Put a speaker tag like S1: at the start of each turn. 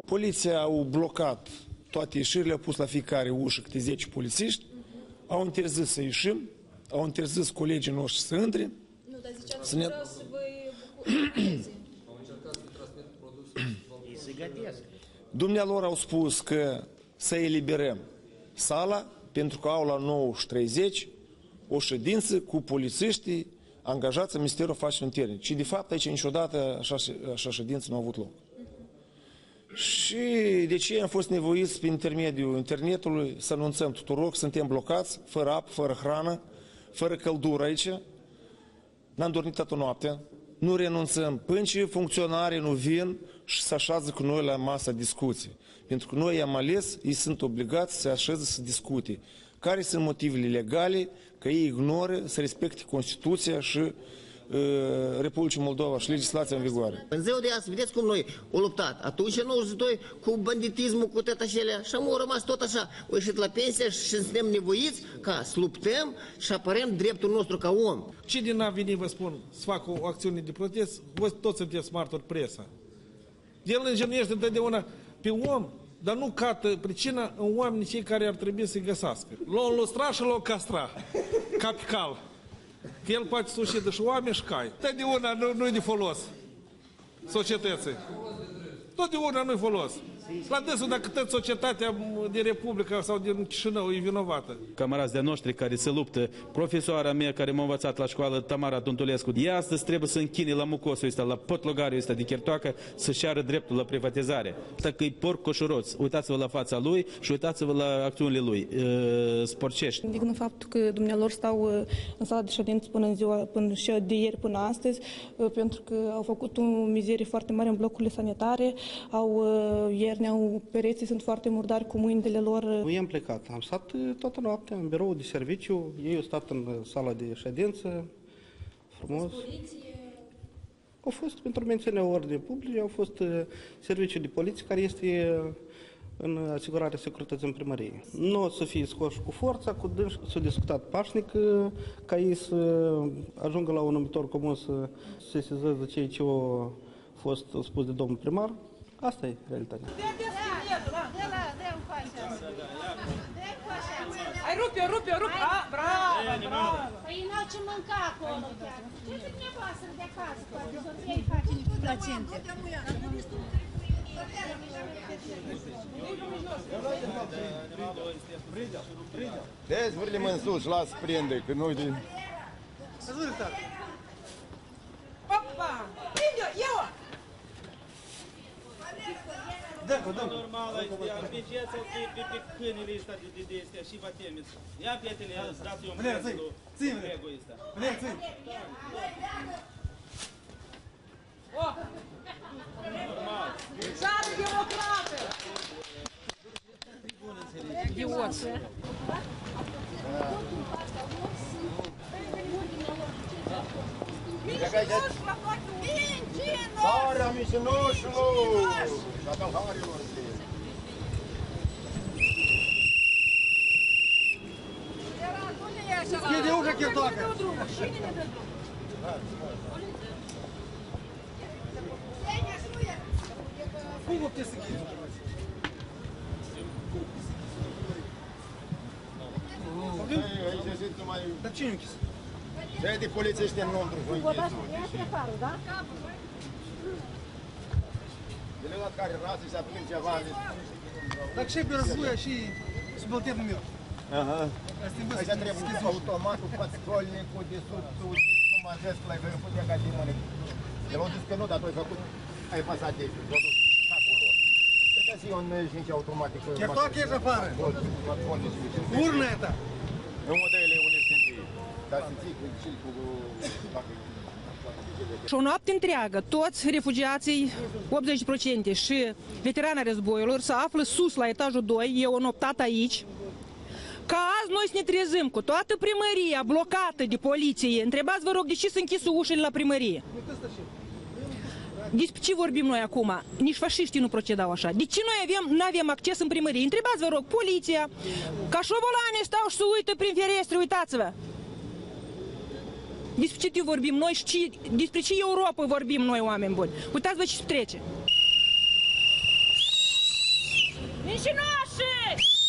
S1: Poliția au blocat toate ieșirile, au pus la fiecare ușă câte 10 polițiști, au interzis să ieșim, au interzis colegii noștri să intre.
S2: Nu, dar ziceați că vreau să vă bucurați.
S3: Au încercat să transmit produsul.
S4: Ei se gătesc.
S1: Dumnealor au spus că să eliberăm sala pentru că au la 9:30 o ședință cu polițiștii angajați în Ministerul Afacerilor Interne. Și de fapt aici niciodată așa ședință nu a avut loc. Și de ce am fost nevoiți prin intermediul internetului să anunțăm tuturor că suntem blocați, fără apă, fără hrană, fără căldură aici. N-am dormit toată noaptea, nu renunțăm până ce funcționarii nu vin și să așează cu noi la masa discuții. Pentru că noi am ales, ei sunt obligați să așeze să discute. Care sunt motivele legale că ei ignoră să respecte Constituția și Republicii Moldova și legislația în vigoare.
S4: În ziua de azi, vedeți cum noi o luptat. Atunci, în 92, cu banditismul, cu tot așa, și am rămas tot așa. O ieșit la pensie și suntem nevoiți ca să luptăm și apărăm dreptul nostru ca om.
S5: Cine n-a venit, vă spun, să facă o acțiune de protest, voi toți sunteți martori presa. El înjănuiește întotdeauna pe om, dar nu cată pricina în oamenii cei care ar trebui să-i găsească. L-o înlustra și l-o castra, ca pe cal. Că el poate să ucidă și oameni și cai. Totdeauna nu-i de folos societății. Totdeauna nu-i folos. La dânsul, dacă tot societatea din Republica sau din Chișinău e vinovată.
S6: Camarazi de noștri care se luptă, profesoara mea care m-a învățat la școală, Tamara Tuntulescu, ea astăzi trebuie să închine la mucosul ăsta, la potlogariul ăsta de Chertoacă, să-și ară dreptul la privatizare. Dacă e porc coșuroț, uitați-vă la fața lui și uitați-vă la acțiunile lui, sporcești.
S7: Indignă faptul că dumnealor stau în sala de ședință până și de ieri până astăzi, pentru că au făcut o mizerie foarte mare în blocurile sanitare, ieri pereții sunt foarte murdari cu mâinile lor.
S8: Nu i-am plecat, am stat toată noaptea în birou de serviciu, ei au stat în sala de ședință, frumos. Au fost pentru menținerea ordinii publice, au fost serviciul de poliție care este în asigurarea securității în primărie. Nu o să fie scoși cu forța, cu dânsi s-a discutat pașnic ca ei să ajungă la un numitor comun să sesizeze ceea ce a fost spus de domnul primar. Asta e realitatea.
S2: Ai rupe. Bravo. Păi n-au ce mânca acolo chiar. Ce dumneavoastră de acasă, poate soția îi face niște placente.
S9: Deci vârlim în sus, las prinde, că nu-i din...
S2: Opa! Prinde-o, ia-o!
S10: Normal, arpegiați-o pe câinile ăsta de astea și vă temeți. Ia pietele, dați-i un preț lui colegul ăsta.
S2: Normal. Țară democrată! Idioți!
S9: Sarea mișinoșilor! Și a călharilor!
S5: Schide ușa Chertoacă!
S2: Cine ne dă drum?
S5: Cum vă puteți să închideți?
S9: Aici sunt numai...
S5: Dar cine închis?
S9: Cei de polițiști în lăuntru vă închis. Ele la care rasă și aprind ceva...
S5: Dacă și pe războia și subalternul meu.
S9: Aici trebuie automatul, patrolnicul, de sus, nu mă ajesc la ipoteca ca din mână. El a zis că nu, dar tu ai făcut, ai pasat de aici, s-a dus acolo. Cred că e un 5 automatic.
S5: Chertoacă ești afară! Urnă e ta!
S9: În modelele unde sunt ei. Dar să ții cu...
S11: Și o noapte întreagă, toți refugiații, 80% și veterana războiilor, se află sus la etajul 2, eu am noptat aici. Ca azi noi să ne trezim cu toată primăria blocată de poliție. Întrebați, vă rog, de ce s-a închis ușile la primărie? Despre ce vorbim noi acum? Nici fașiștii nu procedau așa. De ce noi nu avem acces în primărie? Întrebați, vă rog, poliția, ca șobolanii stau și se uită prin ferestre, uitați-vă. Despre ce vorbim noi și despre ce Europa vorbim noi, oameni buni. Uitați-vă ce se trece.
S2: mincinoși!